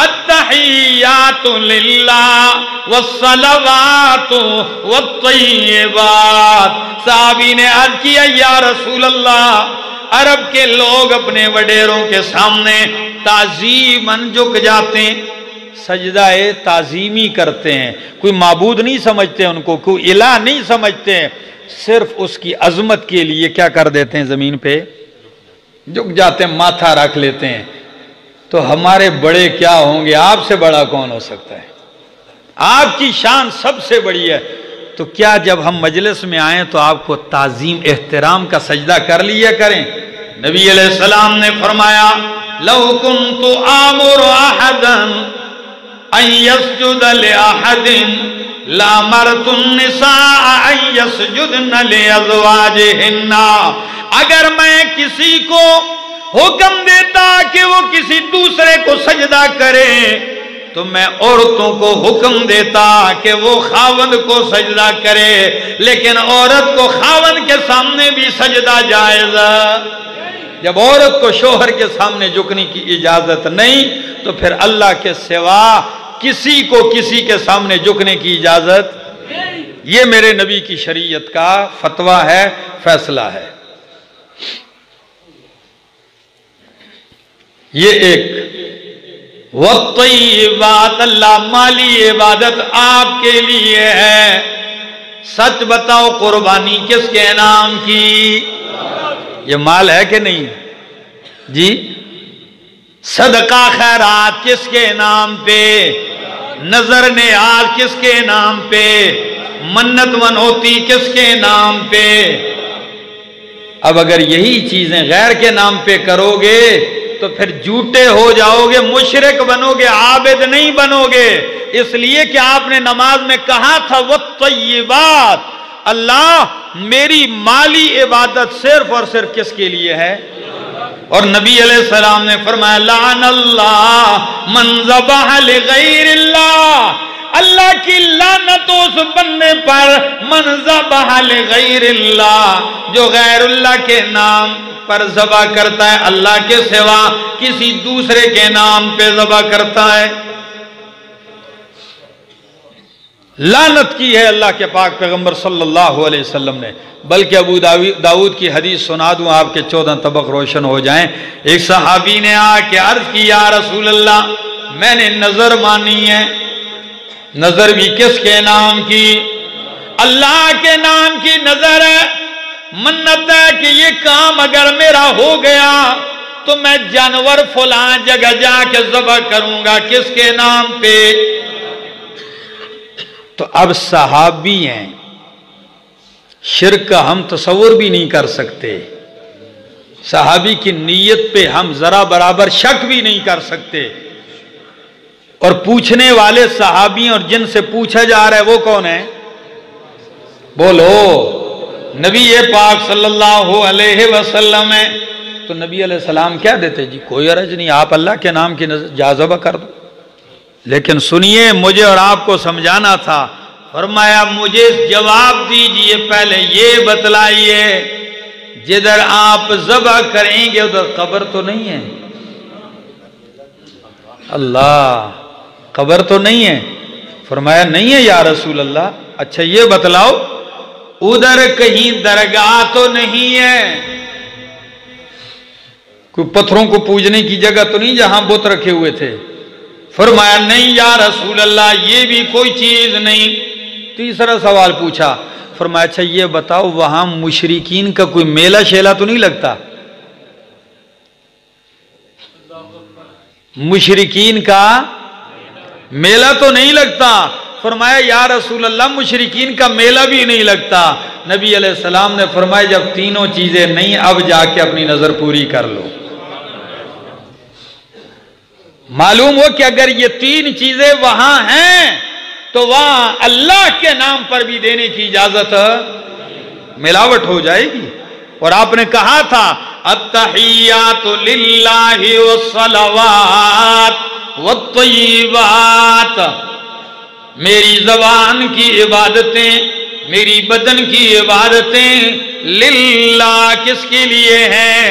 التحیات للہ والصلوات والطیبات. صحابی نے عرض کیا یا رسول اللہ، عرب کے لوگ اپنے وڈیروں کے سامنے تعظیماً جھک جاتے ہیں، سجدہ تعظیمی کرتے ہیں، کوئی معبود نہیں سمجھتے ان کو، کوئی الہ نہیں سمجھتے، صرف اس کی عظمت کے لیے کیا کر دیتے ہیں، زمین پہ جھک جاتے ہیں، ماتھا رکھ لیتے ہیں. تو ہمارے بڑے کیا ہوں گے، آپ سے بڑا کون ہو سکتا ہے، آپ کی شان سب سے بڑی ہے. تو کیا جب ہم مجلس میں آئیں تو آپ کو تعظیم احترام کا سجدہ کر لیا کریں. نبی علیہ السلام نے فرمایا لو کنت آمر احدا ان يسجد لاحد لامرت النساء ان يسجدن لازواجهن. اگر میں کسی کو حکم دیتا کہ وہ کسی دوسرے کو سجدہ کرے تو میں عورتوں کو حکم دیتا کہ وہ خاوند کو سجدہ کرے، لیکن عورت کو خاوند کے سامنے بھی سجدہ جائز. جب عورت کو شوہر کے سامنے جھکنے کی اجازت نہیں تو پھر اللہ کے سوا کسی کو کسی کے سامنے جھکنے کی اجازت. یہ میرے نبی کی شریعت کا فتویٰ ہے، فیصلہ ہے. یہ ایک والطیبات، اللہ مالی عبادت آپ کے لیے ہے. سچ بتاؤ قربانی کس کے نام کی؟ یہ مال ہے کہ نہیں جی؟ صدقہ خیرات کس کے نام پہ؟ نظر نیاز کس کے نام پہ؟ منت منوتی کس کے نام پہ؟ اب اگر یہی چیزیں غیر کے نام پہ کرو گے تو پھر جھوٹے ہو جاؤ گے، مشرک بنو گے، عابد نہیں بنو گے. اس لیے کہ آپ نے نماز میں کہا تھا والطیبات، اللہ میری مالی عبادت صرف اور صرف کس کے لیے ہے؟ اور نبی علیہ السلام نے فرمایا لعن اللہ من ذبح لغیر اللہ، اللہ کی لعنت اس بندے پر من ذبح لغیر اللہ، جو غیر اللہ کے نام پر ذبح کرتا ہے، اللہ کے سوا کسی دوسرے کے نام پہ ذبح کرتا ہے. لعنت کی ہے اللہ کے پاک پیغمبر صلی اللہ علیہ وسلم نے. بلکہ ابو داؤد کی حدیث سنا دوں آپ کے 14 طبق روشن ہو جائیں. ایک صحابی نے آ کے عرض کی یا رسول اللہ میں نے نظر مانی ہے. نظر بھی کس کے نام کی؟ اللہ کے نام کی نظر ہے. منت ہے کہ یہ کام اگر میرا ہو گیا تو میں جانور فلاں جگہ جا کے ذبح کروں گا. کس کے نام پہ؟ تو اب صحابی ہیں، شرک کا ہم تصور بھی نہیں کر سکتے، صحابی کی نیت پہ ہم ذرا برابر شک بھی نہیں کر سکتے. اور پوچھنے والے صحابی اور جن سے پوچھا جا رہا ہے وہ کون ہے؟ بولو. نبی پاک صلی اللہ علیہ وسلم ہے. تو نبی علیہ السلام کیا دیتے؟ جی کوئی عرض نہیں، آپ اللہ کے نام کی ذبح کر دو. لیکن سنیے، مجھے اور آپ کو سمجھانا تھا. فرمایا مجھے جواب دیجئے، پہلے یہ بتلائیے جدھر آپ ذبح کریں گے ادھر قبر تو نہیں ہے؟ اللہ، قبر تو نہیں ہے؟ فرمایا نہیں ہے یا رسول اللہ. اچھا یہ بتلاؤ ادھر کہیں درگاہ تو نہیں ہے؟ کوئی پتھروں کو پوجنے کی جگہ تو نہیں جہاں بت رکھے ہوئے تھے؟ فرمایا نہیں یا رسول اللہ یہ بھی کوئی چیز نہیں. تیسرا سوال پوچھا. فرمایا اچھا یہ بتاؤ وہاں مشرکین کا کوئی میلہ شیلہ تو نہیں لگتا؟ مشرکین کا میلہ تو نہیں لگتا. فرمایا یا رسول اللہ مشرکین کا میلہ بھی نہیں لگتا. نبی علیہ السلام نے فرمایا جب تینوں چیزیں نہیں اب جا کے اپنی نظر پوری کر لو. معلوم ہو کہ اگر یہ تین چیزیں وہاں ہیں تو وہاں اللہ کے نام پر بھی دینے کی اجازت ملاوٹ ہو جائے گی. اور آپ نے کہا تھا التحیات للہ والصلوات والطیبات، میری زبان کی عبادتیں، میری بدن کی عبادتیں للہ کس کے لیے ہیں؟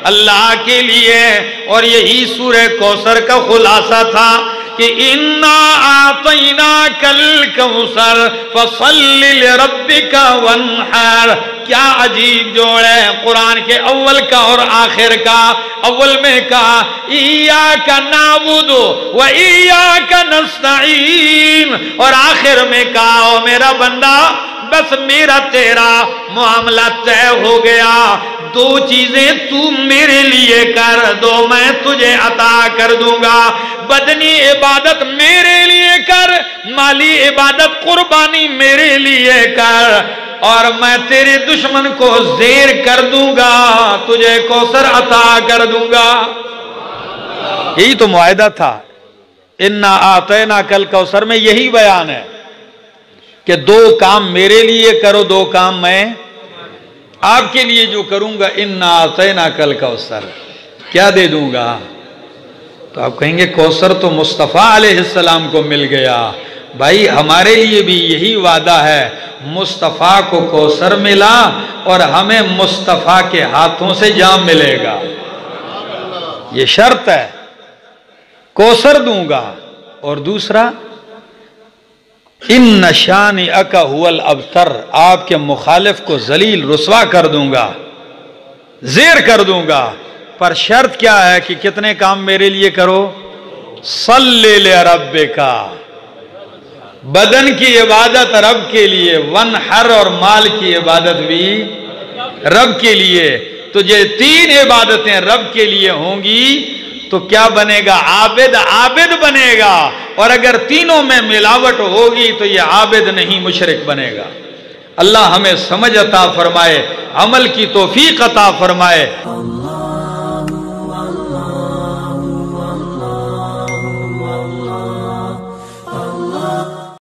اللہ کے لیے. اور یہی سورہ کوثر کا خلاصہ تھا کہ اِنَّا أَعْطَيْنَاكَ الْكَوْثَرَ فَصَلِّ لِرَبِّكَ وَانْحَرْ. کیا عجیب جوڑ ہے قرآن کے اول کا اور آخر کا. اول میں کہا إِيَّاكَ نَعْبُدُ وَإِيَّاكَ نَسْتَعِينُ, اور آخر میں کہا او میرا بندہ بس میرا تیرا معاملہ طے ہو گیا. دو چیزیں تو میرے لیے کر, دو میں تجھے عطا کر دوں گا. بدنی عبادت میرے لیے کر, مالی عبادت قربانی میرے لیے کر, اور میں تیرے دشمن کو زیر کر دوں گا, تجھے کوثر عطا کر دوں گا. یہی تو معاہدہ تھا. اِنَّا أَعْطَيْنَاكَ الْكَوْثَرَ میں یہی بیان ہے کہ دو کام میرے لیے کرو, دو کام میں آپ کے لیے جو کروں گا. اِنَّا أَعْطَيْنَاكَ الْكَوْثَرَ, کیا دے دوں گا؟ تو آپ کہیں گے کوثر تو مصطفیٰ علیہ السلام کو مل گیا. بھائی ہمارے لیے بھی یہی وعدہ ہے, مصطفیٰ کو کوثر ملا اور ہمیں مصطفیٰ کے ہاتھوں سے جام ملے گا. یہ شرط ہے, کوثر دوں گا. اور دوسرا اِنَّ شَانِئَكَ هُوَ الْأَبْتَرُ, آپ کے مخالف کو ذلیل رسوا کر دوں گا, زیر کر دوں گا. پر شرط کیا ہے کہ کتنے کام میرے لیے کرو؟ صلی لربک, بدن کی عبادت رب کے لیے, وانحر اور مال کی عبادت بھی رب کے لیے. تو یہ تین عبادتیں رب کے لیے ہوں گی تو کیا بنے گا؟ عابد. عابد بنے گا. اور اگر تینوں میں ملاوٹ ہوگی تو یہ عابد نہیں, مشرک بنے گا. اللہ ہمیں سمجھ عطا فرمائے, عمل کی توفیق عطا فرمائے.